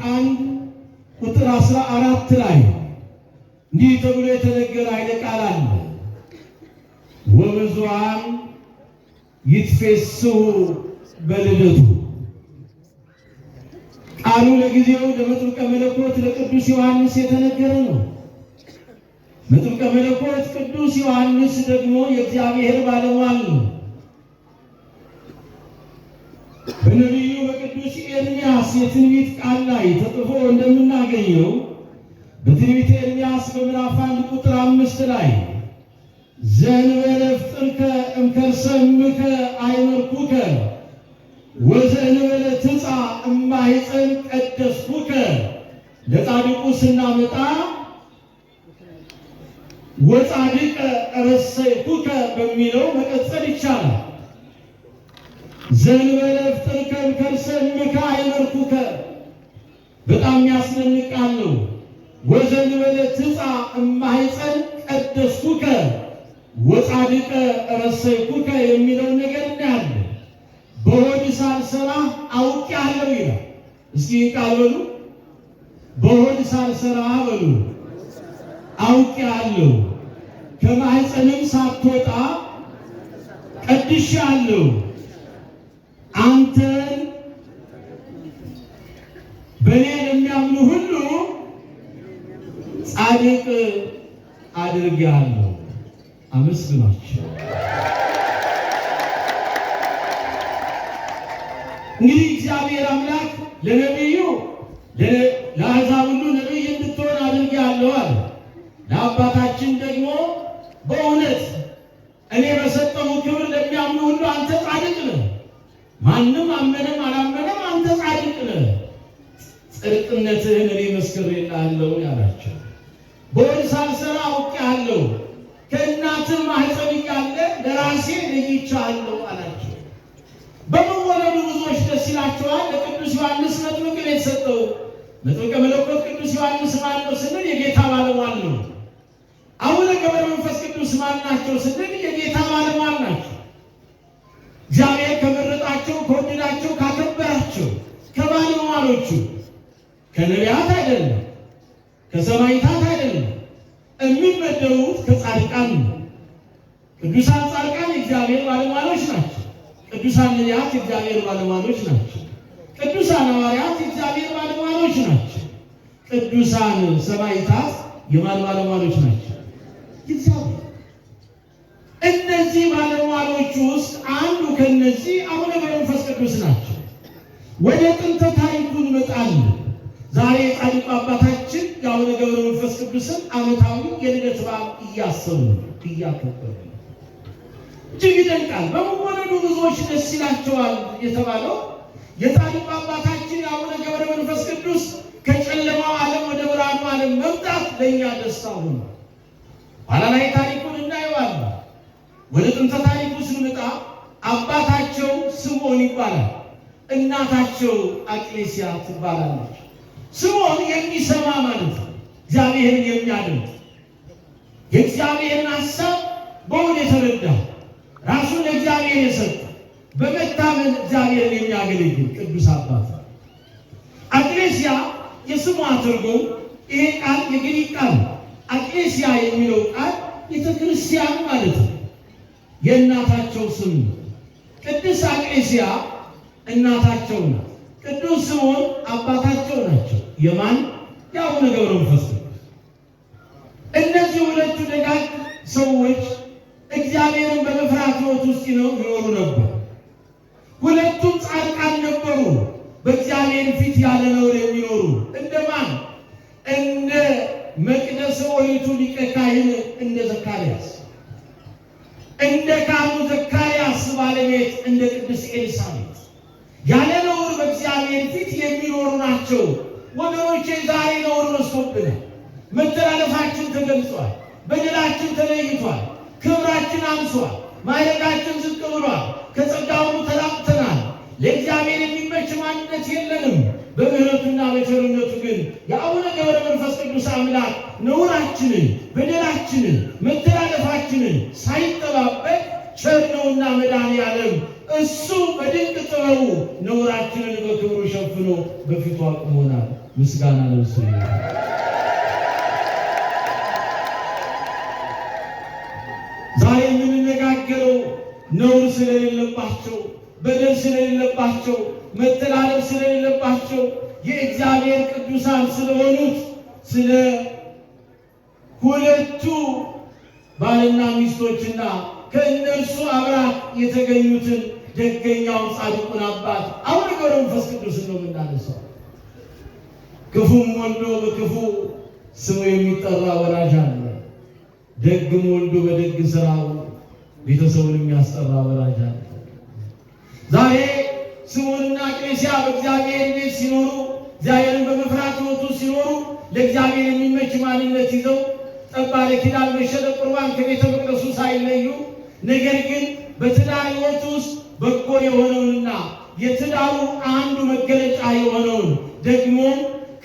1 ቁጥር 14 ላይ እንዲህ ተብሎ የተነገረ ኃይለ ቃል አለ። ወብዙኃን ይትፌስሑ በልደቱ። ቃሉ ለጊዜው ለመጥምቀ መለኮት ለቅዱስ ዮሐንስ የተነገረ ነው። መጥምቀ መለኮት ቅዱስ ዮሐንስ ደግሞ የእግዚአብሔር ባለሟል ነው። በነቢዩ በቅዱስ ኤርምያስ የትንቢት ቃል ላይ ተጽፎ እንደምናገኘው በትንቢተ ኤርምያስ በምዕራፍ 1 ቁጥር 5 ላይ ዘእንበለ ፍጥርከ እምከርሰ እምከ አይመርኩከ ወዘእንበለ ትጻእ እማኅፀን ቀደስኩከ። ለጻድቁ ስናመጣ ወጻድቀ ረሰይኩከ በሚለው መቀጠል ይቻላል። ዘእንበለ ፍጥርከ እምከርሰ እምከ አይመርኩከ በጣም ያስደንቃል ነው። ወዘእንበለ ትጻእ እማኅፀን ቀደስኩከ ወጻድቀ ረሰይኩከ የሚለው ነገር እናያለን። በሆድ ሳልሰራህ አውቄሃለሁ ይላል። እስኪ ቃል በሉ፣ በሆድ ሳልሰራህ በሉ አውቄሃለሁ፣ ከማኅፀንም ሳትወጣ ቀድሼሃለሁ፣ አንተን በእኔ ለሚያምኑ ሁሉ ጻድቅ አድርጌሃለሁ። አመስግናቸው። እንግዲህ እግዚአብሔር አምላክ ለነቢዩ ለአሕዛብ ሁሉ ነቢይ እንድትሆን አድርጌሃለሁ አለ። ለአባታችን ደግሞ በእውነት እኔ በሰጠሁ ክብር ለሚያምኑ ሁሉ አንተ ጻድቅ ነህ፣ ማንም አመነም አላመነም አንተ ጻድቅ ነህ፣ ጽድቅነትህን እኔ መስክሬልሃለሁ ያላቸው። በሆድ ሳልሰራ አውቄሃለሁ፣ ከእናትህ ማኅፀን እያለ ለራሴ ለይቼሃለሁ አላቸው። በመወለዱ ብዙዎች ደስ ይላቸዋል። ለቅዱስ ዮሐንስ መጥምቅ የተሰጠው መጥምቀ መለኮት ቅዱስ ዮሐንስ ማን ነው ስንል የጌታ ባለሟል ነው። አቡነ ገብረ መንፈስ ቅዱስ ማን ናቸው ስንል የጌታ ባለሟል ናቸው። እግዚአብሔር ከመረጣቸው ከወደዳቸው ካከበራቸው ከባለሟሎቹ ከነቢያት አይደለም፣ ከሰማዕታት አይደለም፣ የሚመደቡት ከጻድቃን ነው። ቅዱሳን ጻድቃን የእግዚአብሔር ባለሟሎች ናቸው። ቅዱሳን ነቢያት የእግዚአብሔር ባለሟሎች ናቸው። ቅዱሳን ሐዋርያት የእግዚአብሔር ባለሟሎች ናቸው። ቅዱሳን ሰማዕታት የማን ባለሟሎች ናቸው? እግዚአብሔር። እነዚህ ባለሟሎች ውስጥ አንዱ ከነዚህ አቡነ ገብረ መንፈስ ቅዱስ ናቸው። ወደ ጥንተ ታሪኩ እንመጣለን። ዛሬ ጻድቁ አባታችን የአቡነ ገብረ መንፈስ ቅዱስን ዓመታዊ የልደት በዓል እያሰቡ እያከበሩ እጅግ ይደንቃል። በመወለዱ ብዙዎች ደስ ይላቸዋል የተባለው የጻድቁ አባታችን የአቡነ ገብረ መንፈስ ቅዱስ ከጨለማው ዓለም ወደ ብርሃኑ ዓለም መምጣት ለእኛ ደስታ ሆነ። ኋላ ላይ ታሪኩን እናየዋለን። ወደ ጥንተ ታሪኩ ስንመጣ አባታቸው ስምዖን ይባላል፣ እናታቸው አቅሌስያ ትባላለች። ስምዖን የሚሰማ ማለት ነው፣ እግዚአብሔርን የሚያደምጥ የእግዚአብሔርን ሐሳብ በእውነት የተረዳ ራሱን ለእግዚአብሔር የሰጠ በመታመን እግዚአብሔርን የሚያገለግል ቅዱስ አባት። አቅሌስያ የስሟ ትርጉም ይሄ ቃል የግሪክ ቃል አቅሌስያ የሚለው ቃል ቤተ ክርስቲያን ማለት ነው። የእናታቸው ስም ቅድስት አቅሌስያ እናታቸው ናት። ቅዱስ ስምዖን አባታቸው ናቸው። የማን? የአቡነ ገብረ መንፈስ ቅዱስ። እነዚህ ሁለቱ ደጋግ ሰዎች እግዚአብሔርን በመፍራት ሕይወት ውስጥ ይኖሩ ነበር። ሁለቱም ጻድቃን ነበሩ፣ በእግዚአብሔር ፊት ያለ ነውር የሚኖሩ። እንደማን? እንደ መቅደሰ ኦሪቱ ሊቀ ካህን እንደ ዘካርያስ፣ እንደ ካህኑ ዘካርያስ ባለቤት እንደ ቅድስት ኤልሳቤጥ ያለ ነውር በእግዚአብሔር ፊት የሚኖሩ ናቸው። ወገኖቼ ዛሬ ነውር በዝቶብናል። መተላለፋችን ተገልጿል፣ በደላችን ተለይቷል፣ ክብራችን አንሷል፣ ማዕረጋችን ዝቅ ብሏል፣ ከጸጋው ተላቅተናል። ለእግዚአብሔር የሚመች ማንነት የለንም። በምህረቱና በቸርነቱ ግን የአቡነ ገብረ መንፈስ ቅዱስ አምላክ ነውራችንን፣ በደላችንን፣ መተላለፋችንን ሳይጠባበቅ ቸር ነውና መድኃኔዓለም እሱ በድንቅ ጥበቡ ነውራችንን በክብሩ ሸፍኖ በፊቱ አቁሞናል። ምስጋና ለእርሱ ይሁን። ዛሬ የምንነጋገረው ነውር ስለሌለባቸው፣ በደል ስለሌለባቸው፣ መተላለፍ ስለሌለባቸው የእግዚአብሔር ቅዱሳን ስለሆኑት ስለ ሁለቱ ባልና ሚስቶችና ከእነርሱ አብራክ የተገኙትን ደገኛውን ጻድቁን አባት አቡነ ገብረ መንፈስ ቅዱስን ነው የምናነሳው። ክፉም ወልዶ በክፉ ስሙ የሚጠራ ወላጅ አለ። ደግም ወልዶ በደግ ስራው ቤተሰቡን የሚያስጠራ ወላጅ አለ። ዛሬ ስምዖንና ቅሌስያ በእግዚአብሔር ቤት ሲኖሩ፣ እግዚአብሔርን በመፍራት ሕይወቱ ሲኖሩ ለእግዚአብሔር የሚመች ማንነት ይዘው ጠባለ ኪዳን መሸለ ቁርባን ከቤተ መቅደሱ ሳይለዩ ነገር ግን በትዳር ሕይወት ውስጥ በጎ የሆነውንና የትዳሩ አንዱ መገለጫ የሆነውን ደግሞ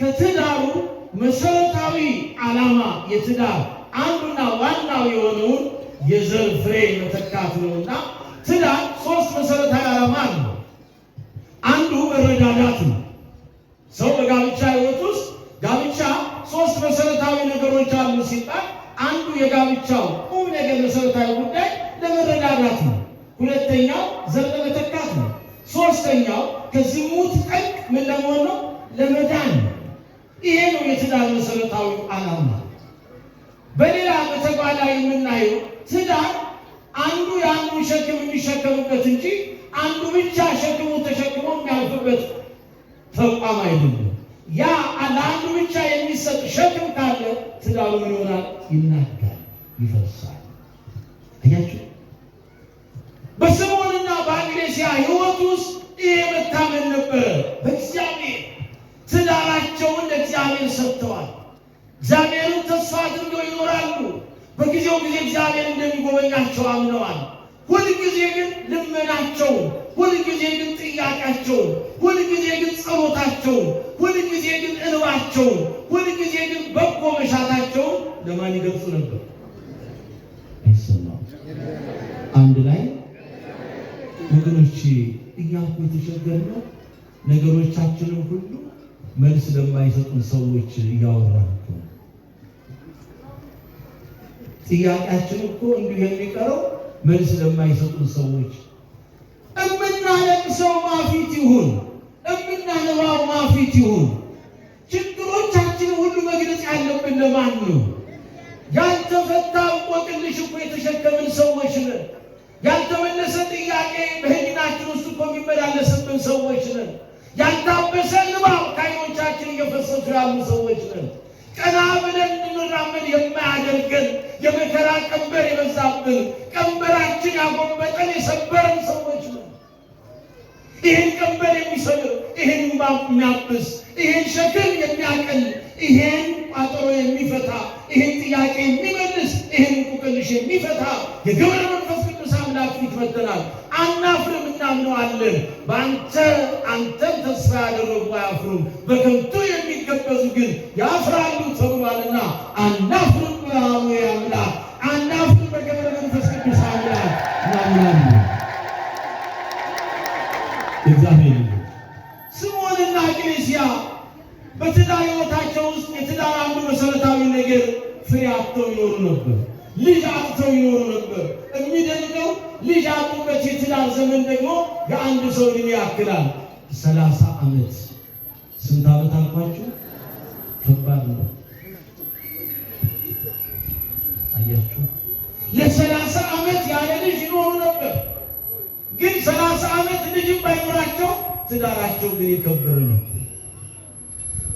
ከትዳሩ መሰረታዊ ዓላማ የትዳር አንዱና ዋናው የሆነውን የዘር ፍሬ መተካት ነውና ትዳር ሶስት መሰረታዊ ዓላማ አለው። አንዱ መረዳዳት ነው። ሰው በጋብቻ ሕይወት ውስጥ ጋብቻ ሶስት መሰረታዊ ነገሮች አሉ ሲባል አንዱ የጋብቻው ቁም ነገር መሰረታዊ ጉዳይ ለመረዳዳት ነው። ሁለተኛው ዘር ለመተካት ነው። ሶስተኛው ከዝሙት ጠንቅ ምን ለመሆን ነው? ለመዳን ነው። ይሄ ነው የትዳር መሰረታዊ ዓላማ። በሌላ በተጓዳኝ የምናየው ትዳር አንዱ የአንዱን ሸክም የሚሸከምበት እንጂ አንዱ ብቻ ሸክሙ ተሸክሞ የሚያልፍበት ተቋም አይደለም። ያ ለአንዱ ብቻ የሚሰጥ ሸክም ካለ ትዳሩ ምን ይሆናል? ይናጋል፣ ይፈርሳል። አያችሁ፣ በስምዖንና በቅሌስያ ሕይወት ውስጥ ይሄ መታመን ነበረ። በእግዚአብሔር ትዳራቸውን ለእግዚአብሔር ሰጥተዋል። እግዚአብሔርን ተስፋ አድርገው ይኖራሉ። በጊዜው ጊዜ እግዚአብሔር እንደሚጎበኛቸው አምነዋል። ሁልጊዜ ግን ልመናቸውን፣ ሁልጊዜ ግን ጥያቄያቸውን፣ ሁልጊዜ ግን ጸሎታቸውን፣ ሁልጊዜ ግን እንባቸውን፣ ሁልጊዜ ግን በጎ መሻታቸውን ለማን ይገልጹ ነበር? አይሰማም። አንድ ላይ ወገኖች እያልኩ የተቸገርነው ነገሮቻችንን ሁሉ መልስ ለማይሰጡን ሰዎች እያወራን ነው። ጥያቄያችን እኮ እንዲሁ የሚቀረው መልስ ለማይሰጡን ሰዎች። እምናለቅሰው ማፊት ይሁን፣ እምናነባው ማፊት ይሁን፣ ችግሮቻችን ሁሉ መግለጽ ያለብን ለማን ነው? ያልተፈታ እንቆቅልሽ እኮ የተሸከምን ሰዎች ነን። ያልተመለሰ ጥያቄ በሕሊናችን ውስጥ እኮ የሚመላለስብን ሰዎች ነን። ያልታበሰ ንባብ ከዓይኖቻችን እየፈሰሱ ያሉ ሰዎች ነን። ቀና ብለን እንድንራመድ የማያደርገን የመከራ ቀንበር የበዛብን፣ ቀንበራችን ያጎበጠን የሰበረን ሰዎች ነን። ይህን ቀንበር የሚሰብር፣ ይህን እንባ የሚያብስ፣ ይህን ሸክም የሚያቀል፣ ይህን ቋጠሮ የሚፈታ፣ ይህን ጥያቄ የሚመልስ፣ ይህን እንቆቅልሽ የሚፈታ የገብረ መንፈስ ቅዱስ አምላክ ፊት መጥተናል። አናፍርም፣ እናምነዋለን። በአንተ አንተን ተስፋ ያደረጉ አያፍሩም፣ በከንቱ የሚገበዙ ግን ያፍራሉ ተብሏልና አናፍርም። ብርሃኑ አምላክ አናፍርም። በገብረ መንፈስ ቅዱስ አምላክ እናምናለን። እግዚአብሔር ስምዖንና ቅሌስያ በትዳር ሕይወታቸው ውስጥ የትዳር አንዱ መሰረታዊ ነገር ፍሬ አጥተው ይኖሩ ነበር። ልጅ አጥተው ይኖሩ ነበር። የሚደንቀው ልጅ አጡበት የትዳር ዘመን ደግሞ የአንድ ሰው ዕድሜ ያክላል። 30 ዓመት። ስንት ዓመት አልኳችሁ? ከባድ ነው። አያችሁ፣ ለ30 ዓመት ያለ ልጅ ይኖሩ ነበር። ግን 30 ዓመት ልጅ ባይኖራቸው ትዳራቸው ግን የከበረ ነው።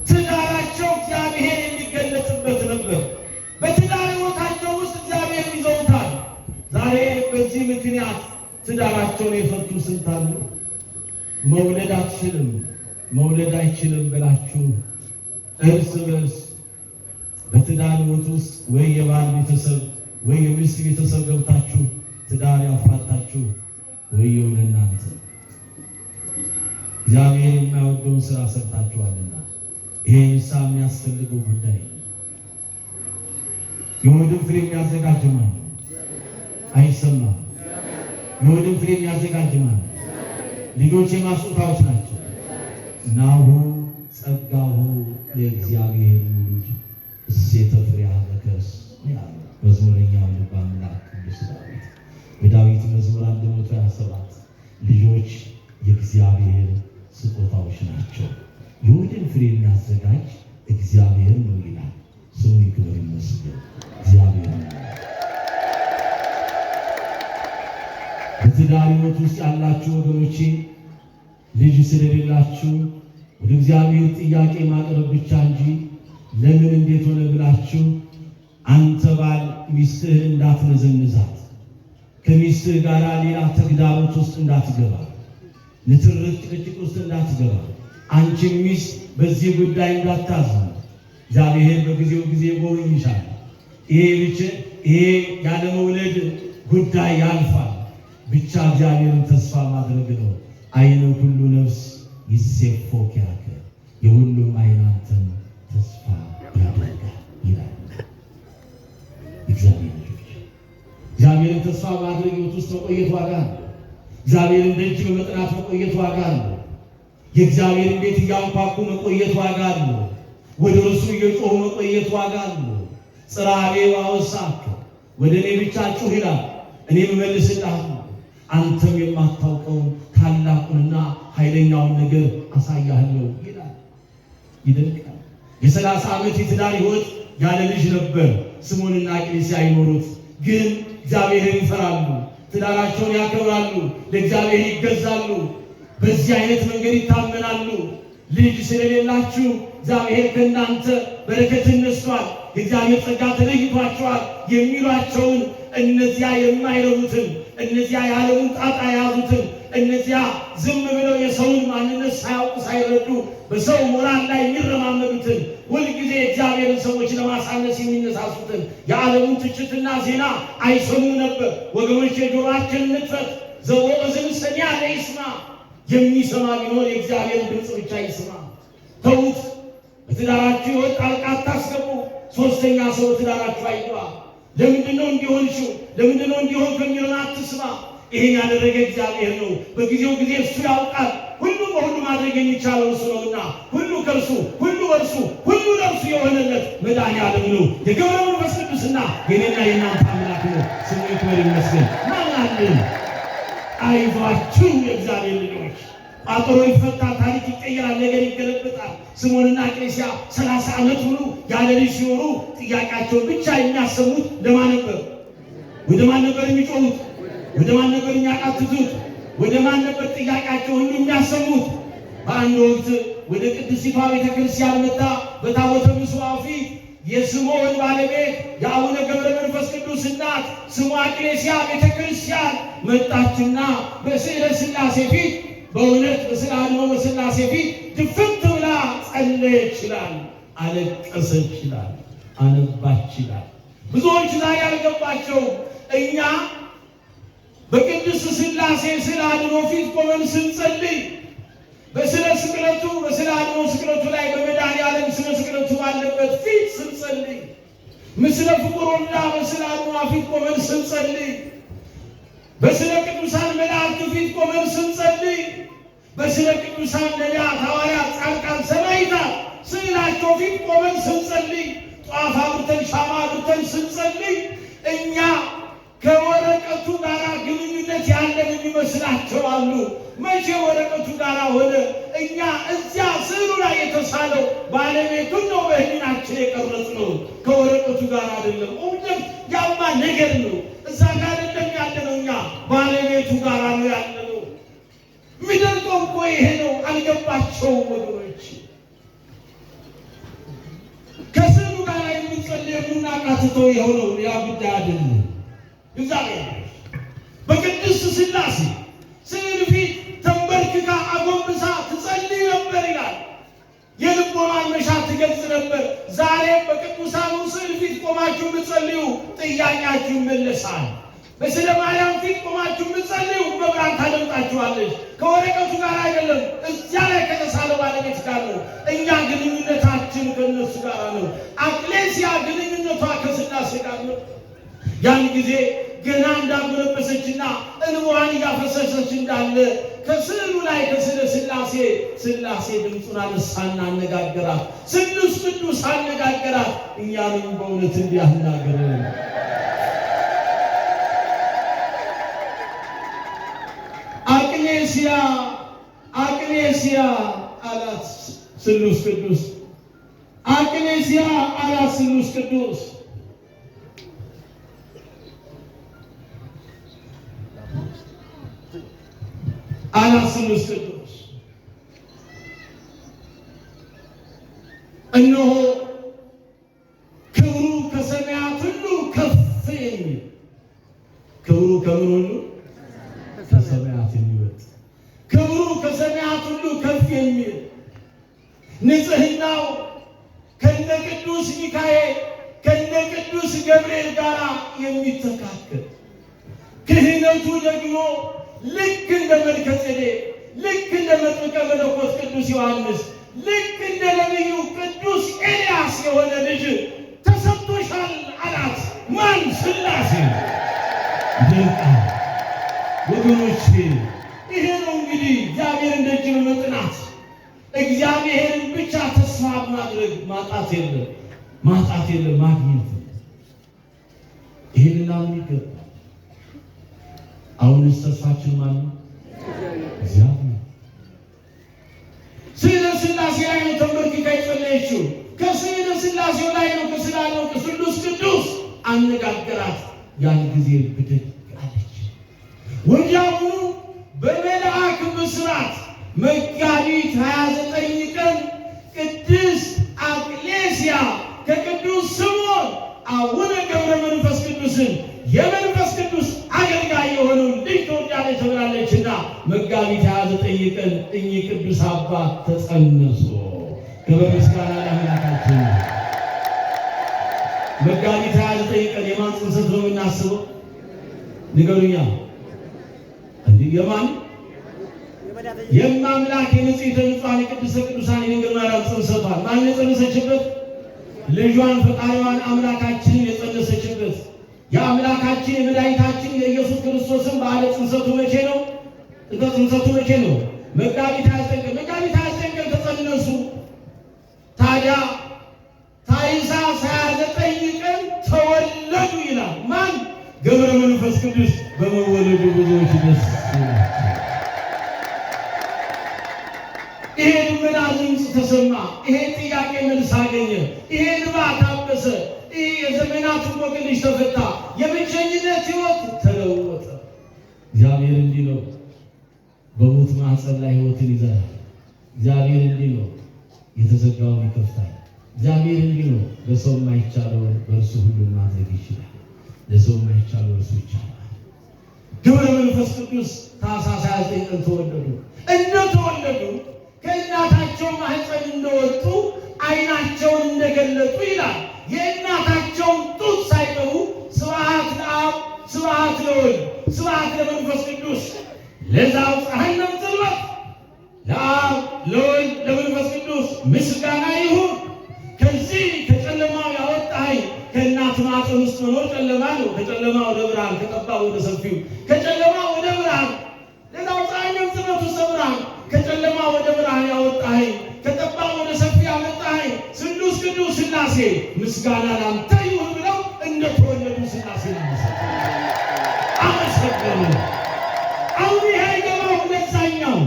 ትዳራቸው እግዚአብሔር የሚገለጽበት ነበር። በትዳር ሕይወታቸው ውስጥ እግዚአብሔር ይዘውታል። ዛሬ በዚህ ምክንያት ትዳራቸውን የፈቱ ስንት አሉ። መውለድ አትችልም፣ መውለድ አይችልም ብላችሁ እርስ በርስ በትዳር ሕይወት ውስጥ ወይ የባል ቤተሰብ ወይ የሚስት ቤተሰብ ገብታችሁ ትዳር ያፋታችሁ ወይም ለእናንተ እግዚአብሔር የማይወደውን ስራ ሰርታችኋልና ይሄ ንስሐ የሚያስፈልገው ጉዳይ ነው። የወንድም ፍሬ የሚያዘጋጅ ማለት አይሰማም። የሆድን ፍሬ የሚያዘጋጅ ማለት ልጆች የማስጦታዎች ናቸው። ናሁ ጸጋሁ ለእግዚአብሔር ውሉድ እሴተ ፍሬሃ በከርስ መዝሙረኛው ልበ አምላክ ቅዱስ ዳዊት በዳዊት መዝሙር 127 ልጆች የእግዚአብሔር ስጦታዎች ናቸው። የሆድን ፍሬ የሚያዘጋጅ እግዚአብሔር ነው ይላል። ስሙ ይክበር ይመስገን እግዚአብሔር ነው። በትዳር ሕይወት ውስጥ ያላችሁ ወገኖቼ ልጅ ስለሌላችሁ ወደ እግዚአብሔር ጥያቄ ማቅረብ ብቻ እንጂ ለምን እንዴት ሆነ ብላችሁ አንተ ባል ሚስትህን እንዳትነዘንዛት፣ ከሚስትህ ጋር ሌላ ተግዳሮት ውስጥ እንዳትገባ፣ ንትርክ ጭቅጭቅ ውስጥ እንዳትገባ፣ አንቺ ሚስት በዚህ ጉዳይ እንዳታዝኑ። እግዚአብሔር በጊዜው ጊዜ ጎብኝሻል። ይሄ ያለ መውለድ ጉዳይ ያልፋል። ብቻ እግዚአብሔርን ተስፋ ማድረግ ነው። አይነ ሁሉ ነፍስ ይሴፎክ ያከ የሁሉም አይን አንተን ተስፋ ያደርጋል ይላል። እግዚአብሔርን ተስፋ ማድረግ ሕይወት ውስጥ መቆየት ዋጋ ነው። እግዚአብሔርን ደጅ በመጥናት መቆየት ዋጋ ነው። የእግዚአብሔርን ቤት እያንኳኩ መቆየት ዋጋ ነው። ወደ እርሱ እየጮሁ መቆየት ዋጋ ነው። ጽራቤ ዋወሳክ ወደ እኔ ብቻ ጩህ ይላል፣ እኔም እመልስልሃለሁ። አንተም የማታውቀውን ታላቁንና ኃይለኛውን ነገር አሳያለሁ ይላል። ይደንቃል። የ30 ዓመት የትዳር ሕይወት ያለ ልጅ ነበር ስምዖንና ቂልስያ ይኖሩት። ግን እግዚአብሔርን ይፈራሉ፣ ትዳራቸውን ያከብራሉ፣ ለእግዚአብሔር ይገዛሉ፣ በዚህ አይነት መንገድ ይታመናሉ። ልጅ ስለሌላችሁ እግዚአብሔር ከእናንተ በረከትን ነስቷል፣ የእግዚአብሔር ጸጋ ተለይቷቸዋል የሚሏቸውን እነዚያ የማይረቡትን እነዚያ የዓለሙን ጣጣ የያዙትን እነዚያ ዝም ብለው የሰውን ማንነት ሳያውቁ ሳይረዱ በሰው ሞራል ላይ የሚረማመዱትን ሁልጊዜ እግዚአብሔርን ሰዎች ለማሳነስ የሚነሳሱትን የዓለሙን ትችትና ዜና አይሰሙ ነበር። ወገኖች የጆሮአችንን ንጥፈት ዘወእዝን ሰሚዐ ለይስማ፣ የሚሰማ ቢኖር የእግዚአብሔርን ድምፅ ብቻ ይስማ። ተዉት። በትዳራችሁ ሕይወት ጣልቃ አታስገቡ። ሶስተኛ ሰው ትዳራችሁ አይግባ። ለምንድነው እንዲሆንሽው ለምንድነው እንዲሆን ከሚለውን አትስማ። ይሄን ያደረገ እግዚአብሔር ነው። በጊዜው ጊዜ እሱ ያውቃል። ሁሉ በሁሉ ማድረግ የሚቻለው እሱ ነውና ሁሉ ከእርሱ ሁሉ በእርሱ ሁሉ ለእርሱ የሆነለት መድኃኒዓለም ነው። የገብረ መንፈስ ቅዱስና የኔና የእናንተ አምላክ ነው። ስሙ ይክበር ይመስገን። ማናለን አይዟችሁ የእግዚአብሔር ልጆች። ቋጠሮ ይፈታ፣ ታሪክ ይቀየራል፣ ነገር ይገለበጣል። ስምዖንና ቂልስያ 30 ዓመት ሙሉ ያለ ልጅ ሲኖሩ ጥያቄያቸውን ብቻ የሚያሰሙት ለማን ነበር? ወደ ማን ነበር የሚጮሁት? ወደ ማን ነበር የሚያቃትቱት? ወደ ማን ነበር ጥያቄያቸውን ሁሉ የሚያሰሙት? በአንድ ወቅት ወደ ቅድስቲቷ ቤተክርስቲያን መጣ። በታቦተ ምጽዋት ፊት የስምዖን ባለቤት የአቡነ ገብረ መንፈስ ቅዱስ እናት ስሟ ቂልስያ ቤተክርስቲያን መጣችና በስዕለ ሥላሴ ፊት በእውነት በስዕለ አድኅኖ በሥላሴ ፊት ድፍት ብላ ጸለየች ይላል። አለቀሰች ይላል። አነባች ይላል። ብዙዎች ዛሬ አልገባቸውም። እኛ በቅድስት ሥላሴ ስዕለ አድኅኖ ፊት ቆመን ስንጸልይ በስዕለ ስቅለቱ በስዕለ አድኅኖ ስቅለቱ ላይ በመድኃኒዓለም ስለ ስቅለቱ ባለበት ፊት ስንጸልይ ምስለ ፍቁር ወልዳ በስዕለ አድኅኖ ፊት ቆመን ስንጸልይ በስለ ቅዱሳን መላእክት ፊት ቆመን ስንጸልይ በስለ ቅዱሳን ነቢያት፣ ሐዋርያት፣ ጻድቃን፣ ሰማዕታት ስዕላቸው ፊት ቆመን ስንጸልይ ጧፍ አብርተን ሻማ አብርተን ስንጸልይ እኛ ከወረቀቱ ጋር ግንኙነት ያለን የሚመስላቸው አሉ። መቼ ወረቀቱ ጋር ሆነ? እኛ እዚያ ስዕሉ ላይ የተሳለው ባለቤቱን ነው በሕሊናችን የቀረጽነው፣ ከወረቀቱ ጋር አይደለም። ኦብጀክት ያማ ነገር ነው። እዛ ጋር አይደለም ያለነው፣ እኛ ባለቤቱ ጋር ነው ያለነው። የሚደንቀው እኮ ይሄ ነው። አልገባቸውም ወገኖች። ከስዕሉ ጋር የምንጸልይ የምናቃትተው የሆነው ያ ጉዳይ አይደለም። እግዚአብሔር በቅድስት ሥላሴ ስዕል ፊት ተንበርክካ አጎንብሳ ትጸልይ ነበር ይላል። የልቦናን መሻት ትገልጽ ነበር። ዛሬም በቅዱሳኑ ስዕል ፊት ቆማችሁ ብትጸልዩ ጥያቄያችሁ ይመለሳል። በስዕለ ማርያም ፊት ቆማችሁ ብትጸልዩ መብራት ታደምጣችኋለች። ከወረቀቱ ጋር አይደለም፣ እዚያ ላይ ከተሳለው ባለቤት ጋር ነው። እኛ ግንኙነታችን ከእነሱ ጋር ነው። አክሌሲያ ግንኙነቷ ከሥላሴ ጋር ነው። ያን ጊዜ ገና እንዳጎነበሰችና እንባዋን እያፈሰሰች እንዳለ ከስዕሉ ላይ ከስዕለ ሥላሴ ድምፁን አነሳና አነጋገራት። ስሉስ ቅዱስ አነጋገራት። እኛንም በእውነት እንዲያናገረን አቅሌስያ አላት ስሉስ ቅዱስ። አቅሌስያ አላት ስሉስ ቅዱስ። አላት ስሉስ ቅዱስ። እነሆ ክብሩ ከሰማያት ሁሉ ከፍ የሚል ክብሩ ከምን ሁሉ ከሰማያት የሚበልጥ ክብሩ ከሰማያት ሁሉ ከፍ የሚል ንጽሕናው ከነ ቅዱስ ሚካኤል ከነ ቅዱስ ገብርኤል ጋር የሚተካከል ክህነቱ ደግሞ ልክ እንደ መልከጼዴቅ ልክ እንደ መጥምቀ መለኮት ቅዱስ ዮሐንስ ልክ እንደ ነቢዩ ቅዱስ ኤልያስ የሆነ ልጅ ተሰጥቶሻል አላት። ማን? ሥላሴ። ይደንቃል ወገኖቼ። ይሄ ነው እንግዲህ እግዚአብሔርን ደጅ በመጥናት እግዚአብሔርን ብቻ ተስፋ ማድረግ። ማጣት የለም ማግኘት። ይሄን እናምን ይገባል። አሁንስ ተስፋችን ማን ነው? እግዚአብሔር። ስለ ሥላሴ ላይ ነው ተንበርክካ የጸለየችው። ከስለ ሥላሴው ላይ ነው ከስላለው ቅዱስ ቅዱስ አነጋገራት። ያን ጊዜ ብድግ አለች። ወዲያውኑ በመልአክ ብስራት መጋቢት 29 ቀን ቅድስት አቅሌስያ ከቅዱስ ስምዖን አቡነ ገብረ መንፈስ ቅዱስን የመንፈስ ቅዱስ አገልጋይ የሆነው ልጅ ትወልዳለች ተብላለችና መጋቢት 29 ቀን እኚህ ቅዱስ አባት ተጸነሱ። ክብር ምስጋና ለአምላካችን። መጋቢት 29 ቀን የማን ጽንሰት ነው የምናስበው? ንገሩኛ። እንዲህ የማን? የማምላክ የንጽሕተ ንጹሐን የቅድስተ ቅዱሳን የድንግል ማርያም ጽንሰቷን ማን የጸነሰችበት? ልጇን ፈጣሪዋን አምላካችንን የጸነሰችበት የአምላካችን የመድኃኒታችን የኢየሱስ ክርስቶስን በዓለ ጽንሰቱ መቼ ነው? ጽንሰቱ መቼ ነው? መጋቢት 29 ቀን። መጋቢት 29 ቀን ተጸነሱ። ታዲያ ታኅሳስ 29 ቀን ተወለዱ ይላል። ማን? ገብረ መንፈስ ቅዱስ በመወለዱ ብዙዎች ደስ ይላቸው። ይሄ ልመና ድምፅ ተሰማ። ይሄ ጥያቄ መልስ አገኘ። ይሄ እንባ ታበሰ። ይሄ የዘመናት እንቆቅልሽ ተፈታ። የብቸኝነት ሕይወት ተለወጠ። እግዚአብሔር እንዲህ ነው፣ በሞት ማኅፀን ላይ ሕይወትን ይዘራል። እግዚአብሔር እንዲህ ነው፣ የተዘጋውን ይከፍታል። እግዚአብሔር እንዲህ ነው፣ ለሰው የማይቻለውን በእርሱ ሁሉን ማድረግ ይችላል። ለሰው የማይቻለው እርሱ ይቻላል። ገብረ መንፈስ ቅዱስ ታኅሳስ 29 ቀን ተወለዱ። እንደተወለዱ ከእናታቸው ማኅፀን እንደወጡ ዓይናቸውን እንደገለጡ ይላል። የእናታቸውን ጡት ሳይቀሩ ስብሐት ለአብ ስብሐት ለወልድ ስብሐት ለመንፈስ ቅዱስ ለዘአብጽሐነ እምጽልመት ለአብ ለወልድ ለመንፈስ ቅዱስ ምስጋና ይሁን። ከዚህ ከጨለማው ያወጣኸኝ ከእናት ማኅፀን ውስጥ መኖር ጨለማ ነው። ከጨለማ ወደ ብርሃን፣ ከጠባብ ወደ ሰፊው፣ ከጨለማ ወደ ብርሃን ለዘአብጽሐነ እምጽልመት ውስተ ብርሃን ከጨለማ ወደ ብርሃን ያወጣኸኝ ከጠባብ ወደ ሰፊ ያመጣኸኝ ስሉስ ቅዱስ ሥላሴ ምስጋና ላንተ ይሁን ብለው እንደተወለዱ ሥላሴ አመሰገኑ። አሁን ይሄ አይገባው ለዛኛው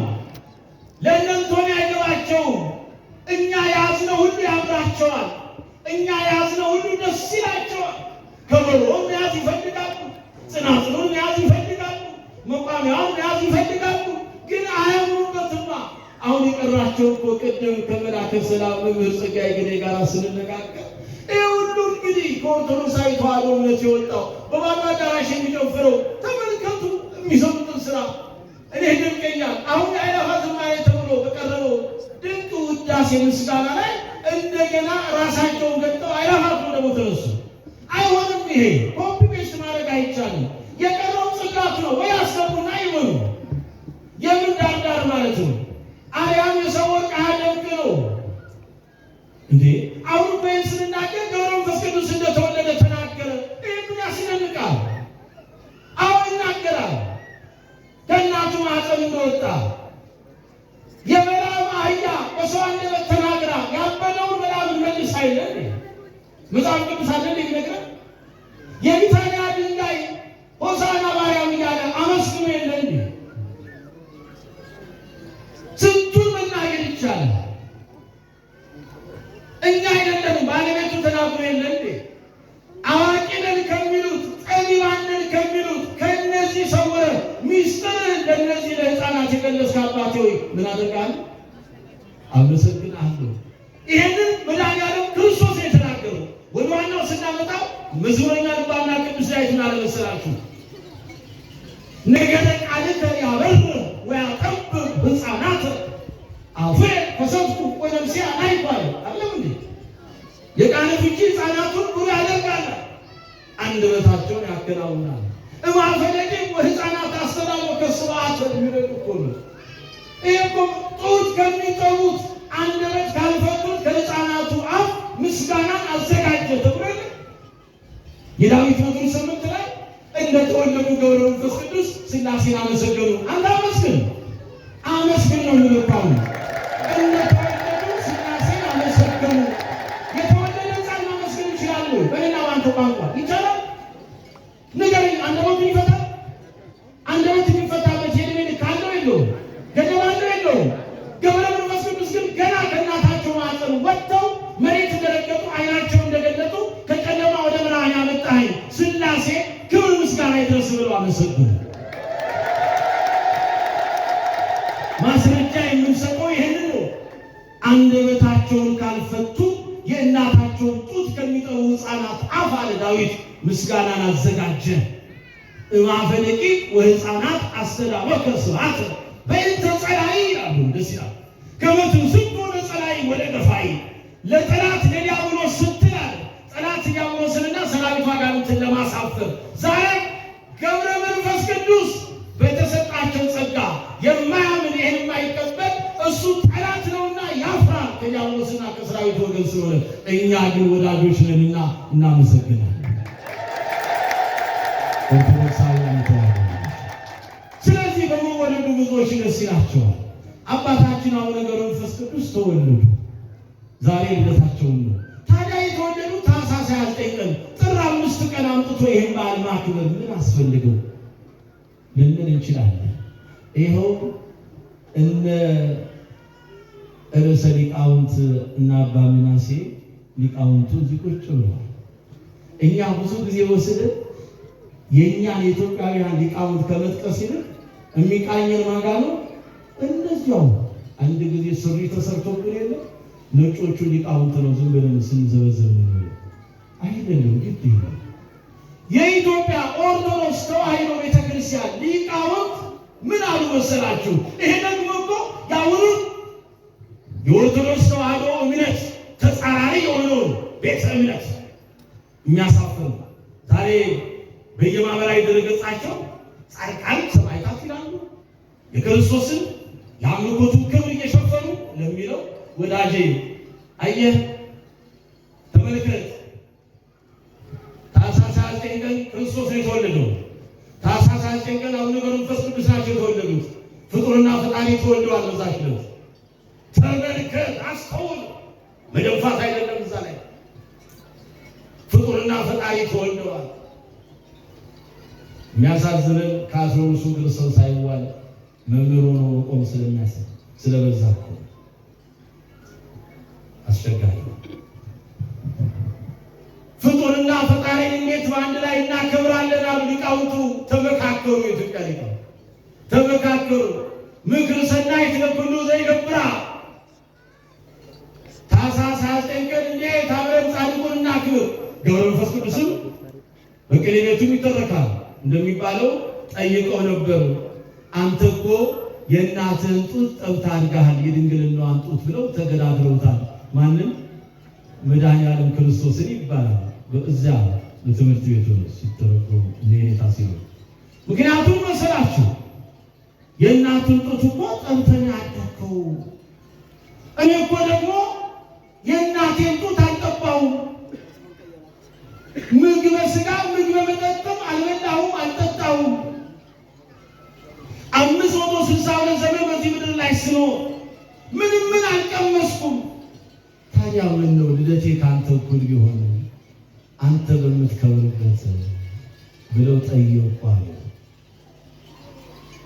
ለእነንቶን አይገባቸውም። እኛ የያዝነው ሁሉ ያምራቸዋል። እኛ የያዝነው ሁሉ ደስ ይላቸዋል። ከበሮውን መያዝ ይፈልጋሉ። ጽናጽኑን መያዝ ይፈልጋሉ። መቋሚያውን መያዝ ይፈልጋሉ። ግን አያምኑበትማ። አሁን የቀራቸው እኮ ቅድም ከመላከ ሰላም መምህር ጸጋዬ ግኔ ጋር ስንነጋገር ይህ ሁሉ እንግዲህ ከኦርቶዶክሳዊ ተዋሕዶ እምነት የወጣው በባዶ አዳራሽ የሚጨፍረው ተመልከቱ የሚሰሩትን ስራ። እኔ ደንቀኛል። አሁን የአእላፋት ዝማሬ ተብሎ በቀረበው ድንቅ ውዳሴ ምስጋና ላይ እንደገና ራሳቸውን ገልጠው አእላፋት ነው ደግሞ ተነሱ። አይሆንም። ይሄ ኮፒ ፔስት ማድረግ አይቻልም። የቀረው ጽላት ነው ወይ አስገቡና ይበሉ። የምን ዳርዳር ማለት ነው። አርያም የሰው ወርቅ አያደምቅ ነው እንዴ? አሁን በይን ስንናገር ገብረ መንፈስ ቅዱስ እንደተወለደ ተናገረ። ይህ ምን ያስደንቃል? ወጣ። የበለዓም አህያ በሰው አንደበት ተናግራ ያበደውን በለዓምን መልስ አይደል መጽሐፍ ቅዱስ አይደል ይነግረን። የቢታንያ ድንጋይ ሆሳዕና በአርያም እያለ አመስግኖ የለ እንዴ? ስንቱን መናገር ይቻላል። እኛ አይደለም ባለቤቱ ተናግሮ የለ እንዴ? አዋቂ ነን ከሚሉት ጠቢባን ነን ከሚሉት ከእነዚህ ሰውረህ ሚስጥርህን ለእነዚህ ለሕፃናት የገለጽክ አባቴ ሆይ ምን አደርጋለሁ? አመሰግናለሁ። ይህንን መድኃኒዓለም ክርስቶስ የተናገረው ወደ ዋናው ስናመጣው መዝሙረኛ ልባና ቅዱስ ዳዊትን አለመሰላችሁ? ነገረ ቃልከ ያበርህ ወያጠብብ ሕፃናት አፌ ከሰብኩ ወነፍሴ አይባል አለም እንዴ? የቃል ፍቺ ሕፃናቱን ብሎ ያደርጋል፣ አንደበታቸውን ያከናውናል። እማፈለጌ ሕፃናት አስተዳደር ከስርዓት የሚለው እኮ ነው። ይሄ እኮ ጡት ከሚጠቡት አንደበት ካልፈቱት ከሕፃናቱ አፍ ምስጋናን አዘጋጀ ተብሎ የዳዊት መዝሙር 8 ላይ እንደተወለዱ ገብረ መንፈስ ቅዱስ ሥላሴን አመሰገኑ። አንተ አመስግን አመስግን ነው የሚባለው። እንደተወለዱ ሥላሴን አመሰገኑ። የተወለደ ሕፃን ማመስገን ይችላሉ? በሌላ ባንተ ቋንቋ ይቻላል? ንገረኝ። አንደበት ይፈታል? አንደበት የሚፈታበት የዕድሜ ልክ አለው የለውም? ገደብ አለው የለውም? ገብረ መንፈስ ቅዱስ ግን ገና ከእናታቸው ማኅፀን ወጥተው መሬት እንደረገጡ ዓይናቸው እንደገለጡ ከጨለማ ወደ ብርሃን ያመጣኸኝ ሥላሴ ክብር ምስጋና ይድረስ ብለው አመሰግኑ። ማስረጃ የምንሰጠው ይሄንን ነው። አንደበታቸውን ካልፈቱ የእናታቸውን ጡት ከሚጠቡ ሕፃናት አፍ አለ ዳዊት ምስጋናን አዘጋጀ። እምአፈ ደቂቅ ወሕፃናት አስተዳወከ ስብሐተ በእንተ ጸላኢ ይላሉ። ደስ ይላል። ከመ ትምስቶ ለጸላኢ ወለገፋኢ ለጠላት ለዲያብሎስ ስትል አለ። ጠላት ዲያብሎስንና ሰራዊቱ አጋንንትን ለማሳፈር ዛሬ ገብረ መንፈስ ቅዱስ በተሰጣቸው ጸጋ የማያምን ይህን የማይቀበል እሱ ጠላት ነውና ያፍራል ከዲያብሎስና ከሰራዊቱ ወገን ስለሆነ፣ እኛ ግን ወዳጆች ነንና እናመሰግናለን። ኦርቶዶክሳውያን ተዋሕዶ። ስለዚህ በመወለዱ ብዙዎች ደስ ይላቸዋል። አባታችን አቡነ ገብረ መንፈስ ቅዱስ ተወለዱ። ዛሬ ልደታቸውን ነው። ታዲያ የተወለዱ ታኅሳስ 29 ቀን ጥር 5 ቀን አምጥቶ ይህን በዓል ማክበር ምን አስፈልገው ልንል እንችላለን። ይኸው እነ ርዕሰ ሊቃውንት እና አባ ምናሴ ሊቃውንቱ እዚህ ቁጭ ብለዋል። እኛ ብዙ ጊዜ ወስደን የእኛን የኢትዮጵያውያን ሊቃውንት ከመጥቀስ ይልቅ የሚቃኘን ማጋ ነው። እነዚያው አንድ ጊዜ ሱሪ ተሰርቶብን የለ ነጮቹ ሊቃውንት ነው ዝም ብለን ስንዘበዘብ ነው አይደለም። ግድ ነው የኢትዮጵያ ኦርቶዶክስ ተዋሕዶ ቤተክርስቲያን ሊቃውንት ምን አሉ መሰላችሁ? ይሄ ደግሞ እኮ ያውሩ የኦርቶዶክስ ተዋሕዶ እምነት ተጻራሪ የሆነውን ቤተ እምነት የሚያሳፍር ዛሬ በየማህበራዊ ድረገጻቸው ጻድቃን ሰማዕታት ይላሉ። የክርስቶስን የአምልኮቱን ክብር እየሸፈኑ ለሚለው ወዳጄ አየህ፣ ተመልከት። ታኅሳስ 29 ቀን ክርስቶስ ነው የተወለደው። ታኅሳስ 29 ቀን አቡነ ገብረ መንፈስ ቅዱስ ናቸው የተወለዱት። ፍጡርና ፈጣሪ ተወልደዋል። በዛች ዕለት ተመልከት፣ አስተውል። መደንፋት አይደለም። እዛ ላይ ፍጡርና ፈጣሪ ተወልደዋል። የሚያሳዝነን ከ12ቱ እግር ሰው ሳይዋል መምህር ሆኖ መቆም ስለበዛ እኮ አስቸጋሪ። ፍጡርና ፈጣሪን እንዴት በአንድ ላይ እናከብራለን አሉ ሊቃውንቱ። ተመካከሩ። የኢትዮጵያ ሊቃውንት ተመካከሩ። ምክር ሰናይት ለኩሉ ዘይገብራ። ታኅሳስ 29 ቀን እንዴት አብረን ጻድቁን እናክብር። ገብረ መንፈስ ቅዱስም በቅኔ ቤቱም ይተረካል። እንደሚባለው ጠይቀው ነበሩ። አንተ እኮ የእናትህን ጡት ጠብተህ አድገሃል፣ የድንግልናዋን ጡት ብለው ተገዳድረውታል። ማንም መድኃኒዓለም ክርስቶስን ይባላል። በእዚያ በትምህርት ቤቱ ሲተረጎሙ ኔታ ሲሉ ምክንያቱም መሰላችሁ የእናቱን ጡት እኮ ጠብተህ አደግከው። እኔ እኮ ደግሞ የእናቴን ጡት አልጠባሁም። ምግበ ሥጋ ምግበ መጠጥም አልበላሁም አልጠጣሁም። 562 ስኖር ምን አልቀመስኩም። ታዲያ ምን ነው ልደቴ ካንተ እኩል ቢሆን አንተ በምትከብርበት ብለው ጠየቁ አሉ።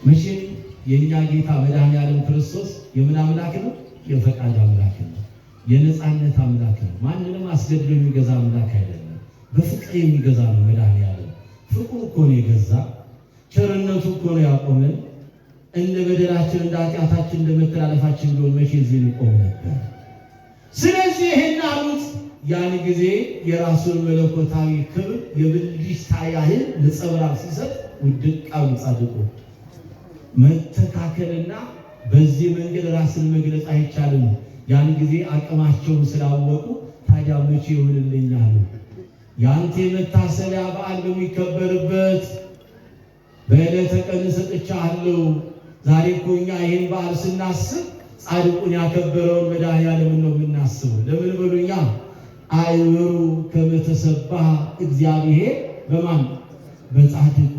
መቼም የእኛ ጌታ መድኃኒዓለም ክርስቶስ የምን አምላክ ነው? የፈቃድ አምላክ ነው። የነፃነት አምላክ ነው። ማንንም አስገድዶ የሚገዛ አምላክ አይደለም። በፍቅር የሚገዛ ነው መድኃኒዓለም። ፍቅሩ እኮ ነው የገዛ፣ ቸርነቱ እኮ ነው ያቆመን። እንደ በደላችን እንደ ኃጢአታችን እንደ መተላለፋችን ቢሆን መቼ እዚህ እንቆም ነበር? ስለዚህ ይሄን አሉት። ያን ጊዜ የራሱን መለኮታዊ ክብር የብልጭታ ያህል ነጸብራቅ ሲሰጥ ውድቅ አሉ ጻድቁ። መተካከልና በዚህ መንገድ ራስን መግለጽ አይቻልም። ያን ጊዜ አቅማቸውን ስላወቁ ታዲያ መቼ ይሆንልኛል? ያንተ መታሰቢያ በዓል በሚከበርበት በዕለተ ቀን ሰጥቻለሁ። ዛሬ እኮ እኛ ይህን በዓል ስናስብ ጻድቁን ያከበረውን መድኃኒዓለም ነው የምናስበው። ለምን በሉኛ? አይወሩ ከመተሰባህ እግዚአብሔር በማን? በጻድቁ።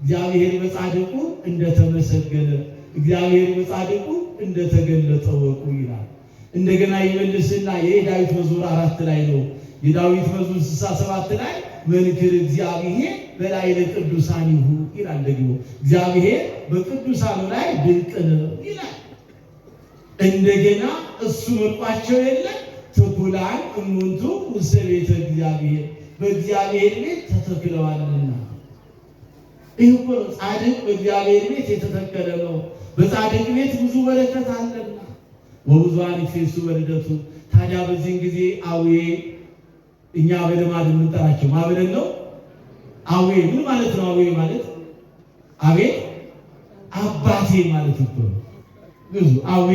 እግዚአብሔር በጻድቁ እንደተመሰገነ፣ እግዚአብሔር በጻድቁ እንደተገለጠ ወቁ ይላል። እንደገና ይመልስና የዳዊት መዝሙር 4 ላይ ነው። የዳዊት መዝሙር 67 ላይ መንክር እግዚአብሔር በላይ ለቅዱሳኒሁ ይላል። ደግሞ እግዚአብሔር በቅዱሳኑ ላይ ድንቅ ነው ይላል። እንደገና እሱ መርቋቸው የለ ትኩላን እሙንቱ ውስተ ቤተ እግዚአብሔር፣ በእግዚአብሔር ቤት ተተክለዋልና። ይህ እኮ ጻድቅ በእግዚአብሔር ቤት የተተከለ ነው። በጻድቅ ቤት ብዙ በረከት አለና ወብዙኃን ይፌሱ በልደቱ። ታዲያ በዚህን ጊዜ አዌ እኛ በልማድ የምንጠራቸው ማብለን ነው። አዌ ምን ማለት ነው? አዌ ማለት አቤት አባቴ ማለት እኮ ነው። ብዙ አዌ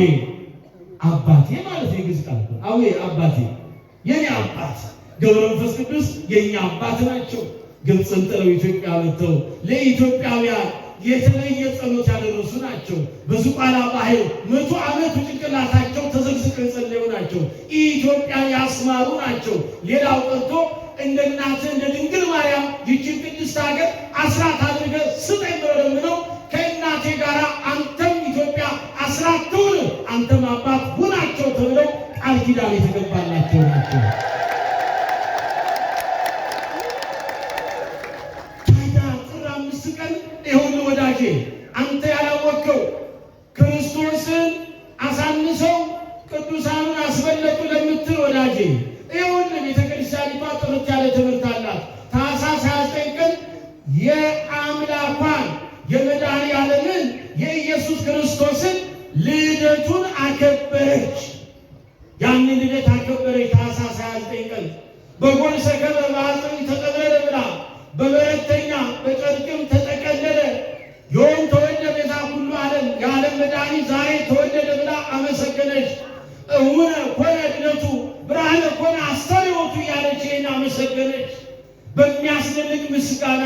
አባቴ ማለት የግዕዝ ቃል ነው። አዌ አባቴ፣ የኔ አባት ገብረ መንፈስ ቅዱስ የኛ አባት ናቸው። ግብፅን ጥለው ኢትዮጵያ መጥተው ለኢትዮጵያውያን የተለየ ጸሎት ያደረሱ ናቸው። በዝቋላ ባህር 100 ዓመት ጭንቅላታቸው ተዘግዝቀው የጸለዩ ናቸው። ኢትዮጵያን ያስማሩ ናቸው። ሌላው ቀርቶ እንደ እናትህ እንደ ድንግል ማርያም ይህችን ቅድስት ሀገር አስራት አድርገህ ስጠኝ ብለው ለምነው ከእናቴ ጋር አንተም ኢትዮጵያ አስራት ትሁን አንተም አባት ሁናቸው ተብለው ቃል ኪዳን የተገባላቸው ናቸው። ወዳጄ አንተ ያላወቀው ክርስቶስን አሳንሰው ቅዱሳኑን አስበለጡ ለምትል ወዳጄ ይሁን ቤተክርስቲያኒቷ ጥርት ያለ ትምህርት አላት። ታኅሳስ 29 ቀን የአምላኳን የመድኃኒዓለምን የኢየሱስ ክርስቶስን ልደቱን አከበረች። ያንን ልደት አከበረች። ታኅሳስ 29 ቀን በጎል ሰከበ በአጽም ተጠቅለለ ብላ በበረተኛ በጨርቅም ተጠቀለለ ዮም ተወልደ ቤዛ ኩሉ ዓለም የዓለም መድኃኒት ዛሬ ተወለደ ብላ አመሰገነች። እውነ ኮነ ልደቱ ብርሃነ ኮነ አስተርእዮቱ ያለች ይህን አመሰገነች። በሚያስደንቅ ምስጋና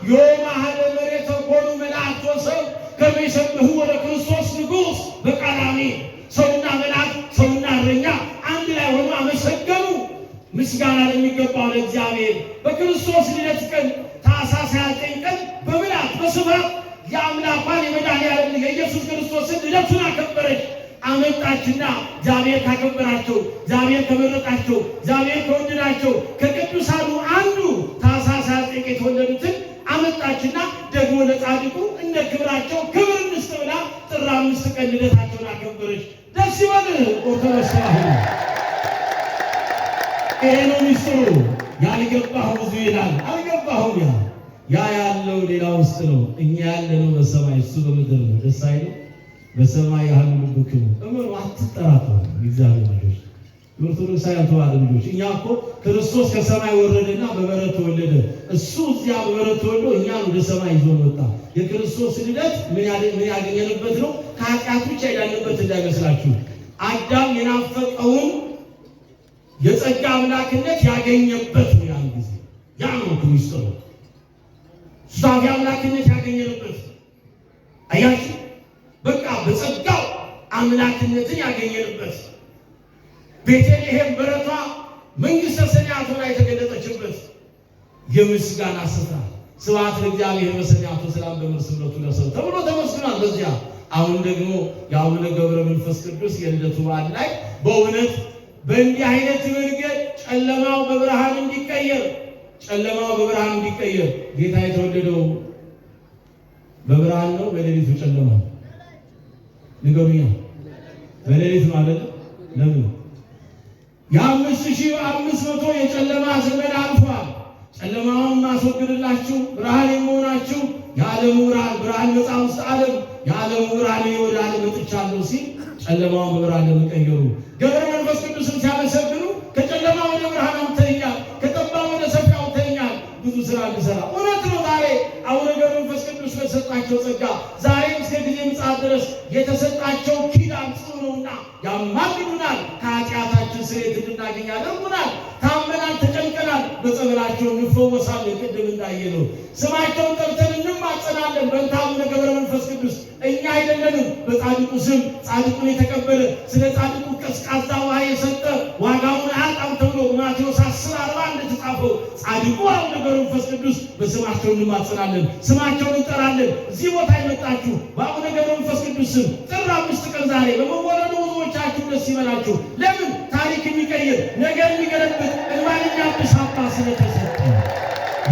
ዮም አሐደ መሬተ ኮኑ መላእክት ወሰብእ ከመ ይሰብሕዎ ለክርስቶስ ንጉሥ በቃላሚ። ሰውና መልአክ ሰውና እረኛ አንድ ላይ ሆኖ አመሰገኑ። ምስጋና ለሚገባው ለእግዚአብሔር። በክርስቶስ ልደት ቀን ታኅሳስ 29 ቀን በምልአት በስፋት የአምላኳን የመድኃኒዓለም የኢየሱስ ክርስቶስን ልደቱን አከበረች። አመጣችና እግዚአብሔር ካከበራቸው፣ እግዚአብሔር ከመረጣቸው፣ እግዚአብሔር ከወደዳቸው ከቅዱሳኑ አንዱ ታኅሳስ 29 የተወለዱትን አመጣችና ደግሞ ለጻድቁ እንደ ክብራቸው ክብር እንስጥ ብላ ጥር 5 ቀን ልደታቸውን አከበረች። ደስ ይበል ኦርቶዶክስ ተዋሕዶ። ይሄ ነው ሚስጥሩ። ያልገባህ ብዙ ይላል። አልገባሁም። ያ ያለው ሌላ ውስጥ ነው። እኛ ያለነው በሰማይ እሱ በምድር ነው። ደስ አይልም? በሰማይ ያህል ልቡክሙ እመኑ፣ አትጠራጠሩ። እግዚአብሔር ልጆች፣ የኦርቶዶክሳውያን ተዋሕዶ ልጆች፣ እኛ እኮ ክርስቶስ ከሰማይ ወረደና በበረት ተወለደ። እሱ እዚያ በበረት ተወልዶ እኛን ወደ ሰማይ ይዞ ወጣ። የክርስቶስ ልደት ምን ያገኘንበት ነው? ከኃጢአት ብቻ የዳንበት እንዳይመስላችሁ። አዳም የናፈቀውን የጸጋ አምላክነት ያገኘበት ነው። ያን ጊዜ ያ ነው ክርስቶስ ሱታፊ አምላክነት ያገኘበት። አያችሁ፣ በቃ በጸጋው አምላክነትን ያገኘበት። ቤተልሔም በረቷ መንግሥተ ሰማያት ሆና የተገለጠችበት የምስጋና ስፍራ። ስብሐት ለእግዚአብሔር በሰማያት ወሰላም በምድር ስምረቱ ለሰብእ ተብሎ ተመስግኗል። በዚያ አሁን ደግሞ የአቡነ ገብረ መንፈስ ቅዱስ የልደቱ በዓል ላይ በእውነት በእንዲህ አይነት መንገድ ጨለማው በብርሃን እንዲቀየር ጌታ የተወለደው በብርሃን ነው በሌሊቱ ጨለማ ንገሩኛ። በሌሊት ነው አይደል? ለምን የ5500 የጨለማ ዘመን አልፏል። ጨለማውን ማስወግድላችሁ ብርሃን የመሆናችሁ የዓለሙ ብርሃን መጽሐፍ ውስጥ ዓለም የዓለሙ ብርሃን ወደ ዓለም መጥቻለሁ ሲል ጨለማውን በብርሃን ለመቀየሩ ገብረ መንፈስ ቅዱስን ሲያመሰግኑ ከጨለማ ወደ ብርሃን አምጥተኛል፣ ከጠባብ ወደ ሰፊ አምጥተኛል፣ ብዙ ስራ እንድሰራ። እውነት ነው። ዛሬ አቡነ ገብረ መንፈስ ቅዱስ በተሰጣቸው ጸጋ ዛሬም እስከ ጊዜ ምጽአት ድረስ የተሰጣቸው ኪዳን ጽኑ ነውና ያማልዱናል፣ ከኃጢአታችን ስርየት እንድናገኝ ያደርጉናል። ታመናል፣ ተጨንቀናል፣ በጸበላቸው እንፈወሳለን። ቅድም እንዳየነው ስማቸውን ጠርተን እንማጸናለን። በእንተ አቡነ ገብረ መንፈስ ቅዱስ እኛ አይደለንም፣ በጻድቁ ስም ጻድቁን የተቀበለ ስለ ጻድቁ ቀዝቃዛ ውሃ የሰጠ ዋጋውን አያጣም ተብሎ ማቴዎስ 10:40 እንደተጻፈው ጻድቁ አቡነ ገብረ መንፈስ ቅዱስ በስማቸው እንማጸናለን፣ ስማቸውን እንጠራለን። እዚህ ቦታ የመጣችሁ በአቡነ ገብረ መንፈስ ቅዱስ ስም ጥር 5 ቀን ዛሬ በመወለዱ ብዙዎቻችሁ ደስ ይበላችሁ። ለምን? ታሪክ የሚቀይር ነገር የሚገለብጥ እንባን የሚያብስ አባት ስለተሰጠ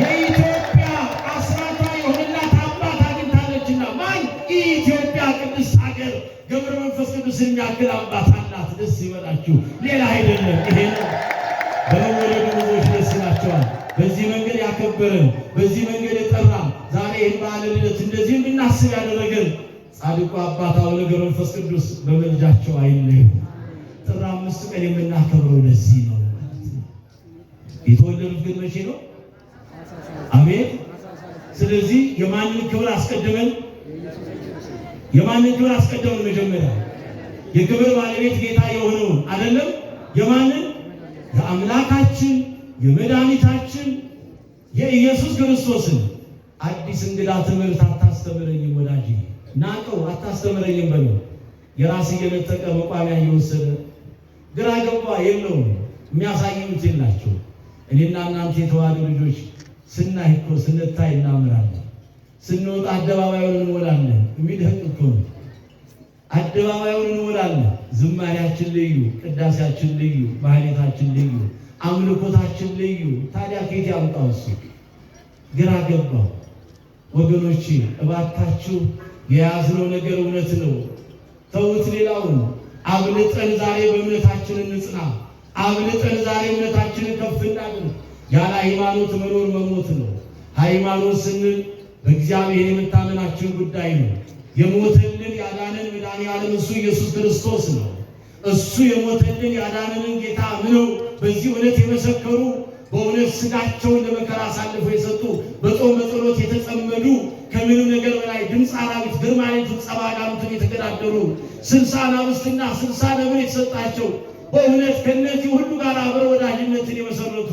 የኢትዮጵያ አስራቷ የሆነላት አባት አግኝታለችና ማን? ኢትዮጵያ ቅድስት ሀገር ገብረ መንፈስ ቅዱስ የሚያክል አባት አላት። ደስ ይበላችሁ። ሌላ አይደለም። ይሄ ነው። በመወለዱ ብዙዎች ደስ ይላቸዋል። በዚህ መንገድ ያከበረን፣ በዚህ መንገድ የጠራን፣ ዛሬ ይህን በዓለ ልደት እንደዚህ እንድናስብ ያደረገን ጻድቁ አባት አቡነ ገብረ መንፈስ ቅዱስ በመልጃቸው አይለዩ። ጥር 5 ቀን የምናከብረው ለዚህ ነው። የተወለዱት ግን መቼ ነው? አሜን። ስለዚህ የማንን ክብር አስቀድመን? መጀመሪያ የክብር ባለቤት ጌታ የሆነውን አይደለም? የማንን? የአምላካችን የመድኃኒታችን የኢየሱስ ክርስቶስን አዲስ እንግዳ ትምህርት አታስተምረኝም ወዳጅ ናቀው፣ አታስተምረኝም በለው። የራስ እየነጠቀ መቋሚያ እየወሰደ ግራ ገባ የለውም፣ የሚያሳዩት የላቸው። እኔና እናንተ የተዋህዶ ልጆች ስናይ እኮ ስንታይ እናምራለን። ስንወጣ አደባባዩን እንሞላለን። የሚደንቅ እኮ ነው። አደባባዩን እንሞላለን። ዝማሬያችን ልዩ፣ ቅዳሴያችን ልዩ፣ ማህሌታችን ልዩ፣ አምልኮታችን ልዩ። ታዲያ ከየት ያምጣው እሱ? ግራ ገባው። ወገኖቼ እባካችሁ የያዝነው ነገር እውነት ነው። ተውት ሌላውን። አብልጠን ዛሬ በእምነታችን እንጽና። አብልጠን ዛሬ እምነታችንን ከፍ እናድርግ። ያለ ሃይማኖት መኖር መሞት ነው። ሃይማኖት ስንል በእግዚአብሔር የመታመናችን ጉዳይ ነው። የሞተልን ያዳነን መድኃኔዓለም እሱ ኢየሱስ ክርስቶስ ነው። እሱ የሞተልን ያዳነንን ጌታ ምነው በዚህ እውነት የመሰከሩ በእውነት ስጋቸውን ለመከራ አሳልፈው የሰጡ በጾም በጸሎት የተጸመዱ ከምንም ነገር በላይ ድምፅ አራዊት ግርማ ሌሊት ጸባ አጋንንትን የተገዳደሩ 60 አናብስትና 60 ነብር የተሰጣቸው በእውነት ከእነዚህ ሁሉ ጋር አብረው ወዳጅነትን የመሰረቱ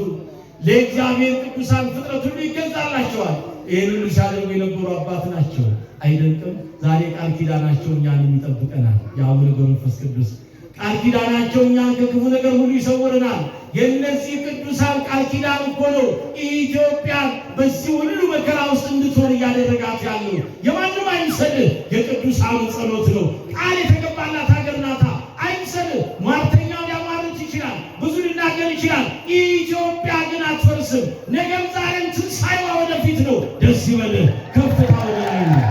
ለእግዚአብሔር ቅዱሳን ፍጥረት ሁሉ ይገዛላቸዋል። ይህን ሁሉ ሲያደርጉ የነበሩ አባት ናቸው። አይደንቅም? ዛሬ ቃል ኪዳናቸው እኛንም ይጠብቀናል። የአቡነ ገብረ መንፈስ ቅዱስ ቃል ኪዳናቸው እኛን ከክፉ ነገር ሁሉ ይሰውረናል። የእነዚህ ቅዱሳን ቃል ኪዳን እኮ ነው ኢትዮጵያን በዚህ ሁሉ መከራ ውስጥ እንድትሆን እያደረጋት ያለው። የማንም አይምሰልህ፣ የቅዱሳኑ ጸሎት ነው። ቃል የተገባላት ሀገር ናታ። አይምሰልህ። ሟርተኛው ሊያማርት ይችላል፣ ብዙ ሊናገር ይችላል። ኢትዮጵያ ግን አትፈርስም። ነገም ዛሬም ትንሣኤዋ ወደፊት ነው። ደስ ይበልህ። ከፍታ ወደ ላይ ነው።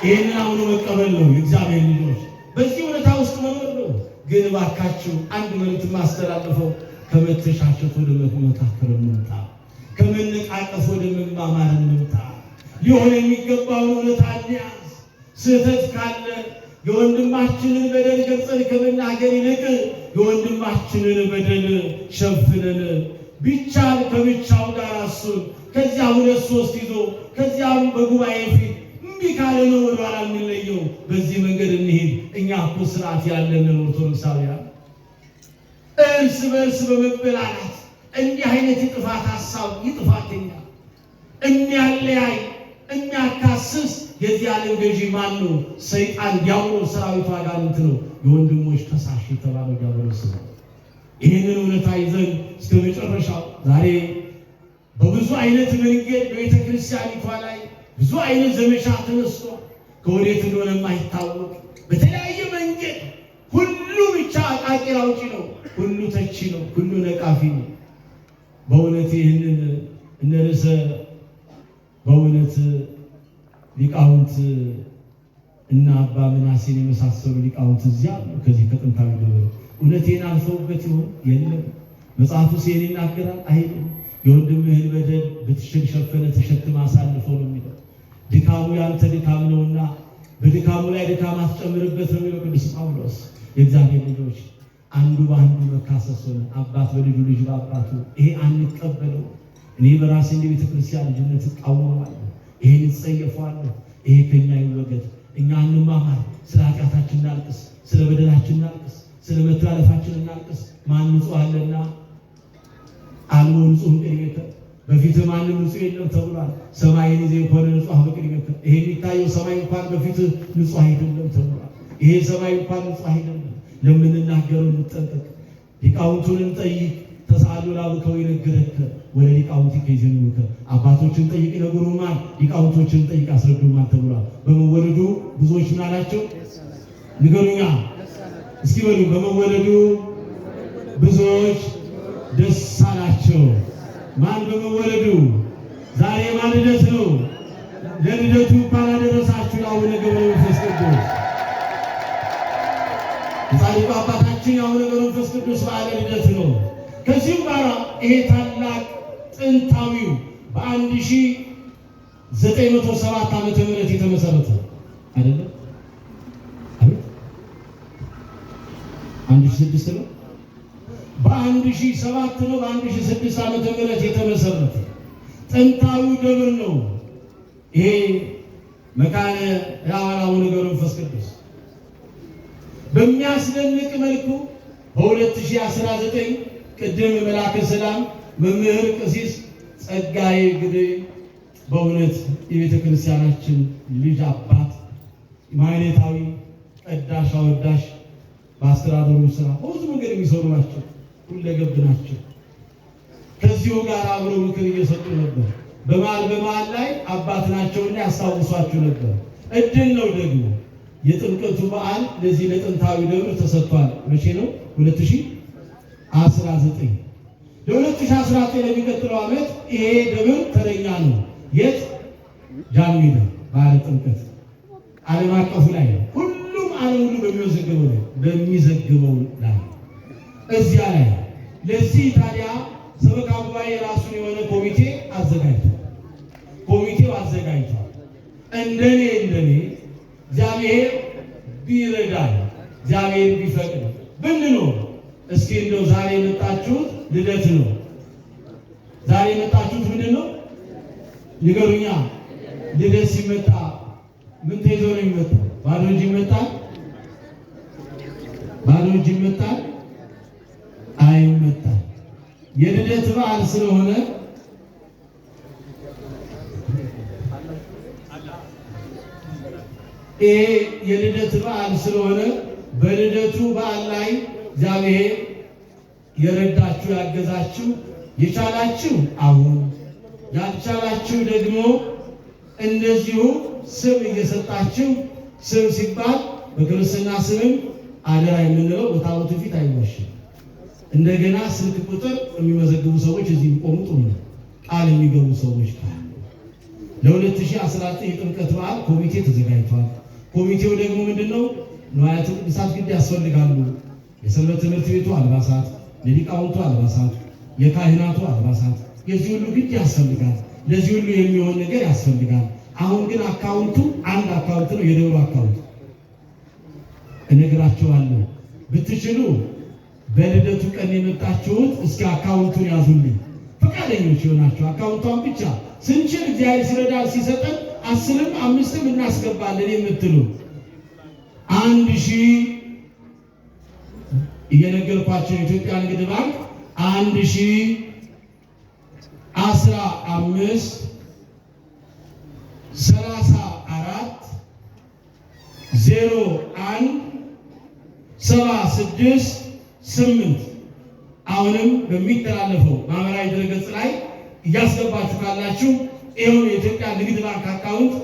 ይህንን አምኖ መቀበል ነው። የእግዚአብሔር ልጆች በዚህ ሁኔታ ውስጥ መኖር ነው። ግን እባካችሁ አንድ መልዕክት ማስተላልፈው ከመተሻሸት ወደ መመካከር እንምጣ። ከመነቃቀፍ ወደ መማማር እንምጣ። ሊሆን የሚገባውን እውነታ እንያዝ። ስህተት ካለ የወንድማችንን በደል ገልጸን ከመናገር ይልቅ የወንድማችንን በደል ሸፍነን ቢቻል ከብቻው ጋር እሱን ከዚያ 2-3 ይዞ ከዚያም በጉባኤ ፊት ካለ ነው ወደኋላ የምንለየው። በዚህ መንገድ እንሂድ። እኛ እኮ ስርዓት ያለን ኦርቶዶክሳውያን እርስ በርስ በመበላላት እንዲህ አይነት የጥፋት ሀሳብ ይጥፋተኛ የሚያለያይ የሚያካስስ የዚህ ዓለም ገዢ ማን ነው? ሰይጣን፣ ዲያብሎስ፣ ሰራዊቱ አጋንንት ነው። የወንድሞች ከሳሽ የተባለው ዲያብሎስ ነው። ይህንን እውነታ ይዘን እስከ መጨረሻው ዛሬ በብዙ አይነት መንገድ በቤተ ክርስቲያኒቷ ላይ ብዙ አይነት ዘመቻ ተነስቷል። ከወዴት እንደሆነ የማይታወቅ በተለያየ መንገድ ሁሉ ብቻ አቃቂር አውጪ ነው፣ ሁሉ ተቺ ነው፣ ሁሉ ነቃፊ ነው። በእውነት ይህንን እነርሰ በእውነት ሊቃውንት እና አባ ምናሴን የመሳሰሉ ሊቃውንት እዚያ ከዚህ ከጥንታዊ ደብር እውነቴን አልፈውበት ይሆን? የለም። መጽሐፉ ሲል ይናገራል አይደል? የወንድምህን በደል ብትሽል ሸፈነ ተሸክማ አሳልፈው ነው የሚለው። ድካሙ ያንተ ድካም ነውና በድካሙ ላይ ድካም አትጨምርበት ነው የሚለው ቅዱስ ጳውሎስ። የእግዚአብሔር ልጆች አንዱ በአንዱ መካሰስ ሆነ፣ አባት በልጁ ልጅ በአባቱ። ይሄ አንቀበለው። እኔ በራሴ እንደ ቤተ ክርስቲያን ልጅነት እቃወማለሁ። ይሄን እጸየፈዋለሁ። ይሄ ከኛ ይወገድ። እኛ እንማማር። ስለ ኃጢአታችን እናልቅስ፣ ስለ በደላችን እናልቅስ፣ ስለ መተላለፋችን እናልቅስ። ማን ንጹሕ አለና አልቦ ንጹሕ ቅድሜከ፣ በፊትህ ማንም ንጹሕ የለም ተብሏል። ሰማይን ይዘህ እንኳን ንጹሕ በቅድሜከ፣ ይሄ የሚታየው ሰማይ እንኳን በፊትህ ንጹሕ አይደለም ተብሏል። ይሄ ሰማይ እንኳን ንጹሕ አይደለም። ለምንናገረው እንጠንቀቅ። ሊቃውንቱን እንጠይቅ። ተሳሉ ላብከው ይነግረከ ወደ ሊቃውንቲከ ይዘንሙከ፣ አባቶችን ጠይቅ ይነግሩማል፣ ሊቃውንቶችን ጠይቅ አስረዱማል ተብሏል። በመወለዱ ብዙዎች ምን አላቸው? ንገሩኛ እስኪ በሉ። በመወለዱ ብዙዎች ደስ አላቸው። ማን በመወለዱ? ዛሬ ማን ልደት ነው? ለልደቱ እንኳን አደረሳችሁ ለአቡነ ገብረ መንፈስ ቅዱስ። የጻድቁ አባታችን የአቡነ ገብረ መንፈስ ቅዱስ በዓለ ልደት ነው። ከዚህም ጋር ይሄ ታላቅ ጥንታዊው በ1907 ዓመተ ምህረት የተመሰረተ አይደለም? አቤት 1006 ነው። በ1007 ነው። በ1006 ዓመተ ምህረት የተመሰረተ ጥንታዊው ደብር ነው። ይሄ መካነ ሕያዋን አቡነ ገብረ መንፈስ ቅዱስ በሚያስደንቅ መልኩ በ2019 ቅድም መላከ ሰላም መምህር ቀሲስ ጸጋዬ ግደይ በእውነት የቤተ ክርስቲያናችን ልጅ አባት ማይነታዊ ቀዳሽ አወዳሽ በአስተዳደሩ ስራ ብዙ መንገድ የሚሰሩ ናቸው። ሁለገብ ናቸው። ከዚሁ ጋር አብረው ምክር እየሰጡ ነበር። በመሃል ላይ አባት ናቸውና ያስታውሷቸው ነበር። እድል ነው ደግሞ የጥምቀቱ በዓል ለዚህ ለጥንታዊ ደብር ተሰጥቷል። መቼ ነው? 2019 ለ2019 ለሚቀጥለው ዓመት ይሄ ደብር ተረኛ ነው። የት? ጃንሜዳ በዓለ ጥምቀት ዓለም አቀፉ ላይ ሁሉም ዓለም ሁሉ በሚዘግበው ላይ እዚያ ላይ ለዚህ ታዲያ ሰበካ ጉባኤ የራሱን የሆነ ኮሚቴ አዘጋጅቷል። ኮሚቴው አዘጋጅቷል። እንደኔ እግዚአብሔር ቢረዳል፣ እግዚአብሔር ቢፈቅድ ብንኖር እስኪ እንደው ዛሬ የመጣችሁት ልደት ነው። ዛሬ የመጣችሁት ምንድን ነው? ንገሩኛ። ልደት ሲመጣ ምን ተይዞ ነው የሚመጣው? ባዶ እጅ ይመጣል? ባዶ እጅ ይመጣል? አይመጣም። የልደት በዓል ስለሆነ ይሄ የልደት በዓል ስለሆነ በልደቱ በዓል ላይ እግዚአብሔር የረዳችሁ ያገዛችሁ የቻላችሁ አሁን ያልቻላችሁ ደግሞ እንደዚሁ ስም እየሰጣችሁ ስም ሲባል በክርስትና ስምም አደራ የምንለው በታቦቱ ፊት አይዋሽም። እንደገና ስልክ ቁጥር የሚመዘግቡ ሰዎች እዚህ ቆሙ። ጥሩ ነው። ቃል የሚገቡ ሰዎች ካሉ ለ2019 የጥምቀት በዓል ኮሚቴ ተዘጋጅቷል። ኮሚቴው ደግሞ ምንድነው? ንዋያተ ቅድሳት ግድ ያስፈልጋሉ። የሰንበት ትምህርት ቤቱ አልባሳት፣ የሊቃውንቱ አልባሳት፣ የካህናቱ አልባሳት፣ የዚህ ሁሉ ግድ ያስፈልጋል። ለዚህ ሁሉ የሚሆን ነገር ያስፈልጋል። አሁን ግን አካውንቱ አንድ አካውንት ነው፣ የደብሩ አካውንት እነግራችኋለሁ። ብትችሉ በልደቱ ቀን የመጣችሁት እስኪ አካውንቱን ያዙልኝ። ፈቃደኞች ይሆናችሁ አካውንቷን ብቻ ስንችል እግዚአብሔር ሲረዳ ሲሰጠን 10ም 5ም እናስገባለን የምትሉ 1000 እየነገርኳቸው የኢትዮጵያ ንግድ ባንክ 1015 34 01 76 8 አሁንም በሚተላለፈው ማህበራዊ ድረገጽ ላይ እያስገባችሁ ካላችሁ ይኸው የኢትዮጵያ ንግድ ባንክ አካውንት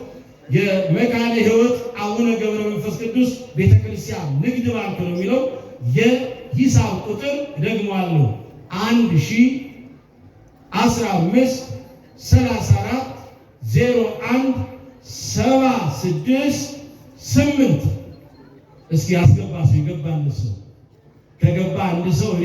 የመካነ ሕይወት አቡነ ገብረ መንፈስ ቅዱስ ቤተክርስቲያን ንግድ ባንክ ነው የሚለው። የሂሳብ ቁጥር ደግሞአለሁ 1000 14 01 76 8 እስኪ አስገባ ሰው ይገባ አንድ ሰው ከገባ አንድ ሰው እኔ